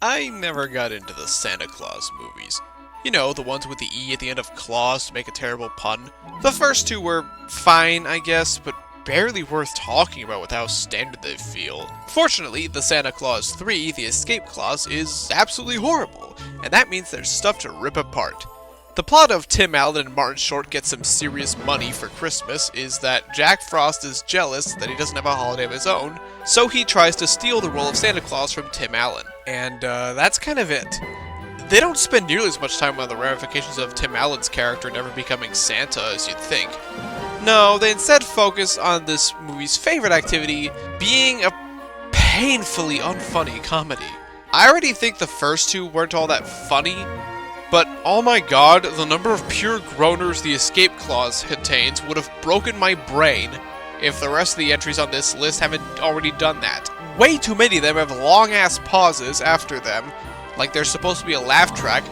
I never got into the Santa Claus movies. You know, the ones with the E at the end of Claus to make a terrible pun. The first two were fine, I guess, but barely worth talking about with how standard they feel. Fortunately, the Santa Claus 3, The Escape Clause, is absolutely horrible, and that means there's stuff to rip apart. The plot of Tim Allen and Martin Short get some serious money for Christmas is that Jack Frost is jealous that he doesn't have a holiday of his own, so he tries to steal the role of Santa Claus from Tim Allen. And that's kind of it. They don't spend nearly as much time on the ramifications of Tim Allen's character never becoming Santa as you'd think. No, they instead focus on this movie's favorite activity, being a painfully unfunny comedy. I already think the first two weren't all that funny, but oh my god, the number of pure groaners the Escape Clause contains would have broken my brain if the rest of the entries on this list haven't already done that. Way too many of them have long-ass pauses after them, like there's supposed to be a laugh track,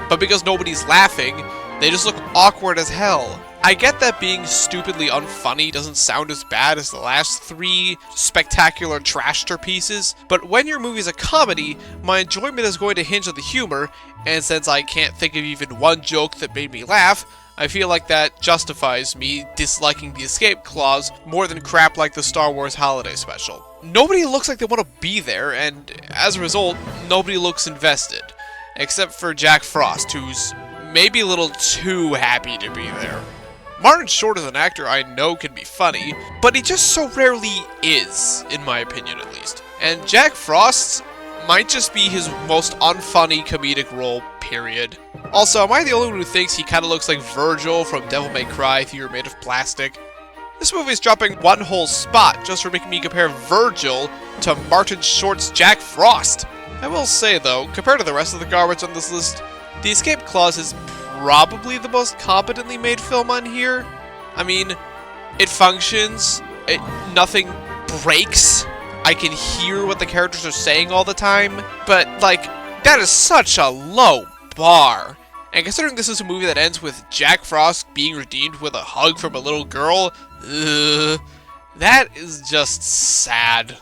but because nobody's laughing, they just look awkward as hell. I get that being stupidly unfunny doesn't sound as bad as the last three spectacular trashter pieces, but when your movie's a comedy, my enjoyment is going to hinge on the humor, and since I can't think of even one joke that made me laugh, I feel like that justifies me disliking the Escape Clause more than crap like the Star Wars Holiday Special. Nobody looks like they want to be there, and as a result, nobody looks invested. Except for Jack Frost, who's maybe a little too happy to be there. Martin Short as an actor I know can be funny, but he just so rarely is, in my opinion at least. And Jack Frost might just be his most unfunny comedic role, period. Also, am I the only one who thinks he kinda looks like Virgil from Devil May Cry if he were made of plastic? This movie's dropping one whole spot just for making me compare Virgil to Martin Short's Jack Frost. I will say though, compared to the rest of the garbage on this list, The Escape Clause is probably the most competently made film on here. I mean, it functions, nothing breaks, I can hear what the characters are saying all the time, but like, that is such a low bar. And considering this is a movie that ends with Jack Frost being redeemed with a hug from a little girl, that is just sad.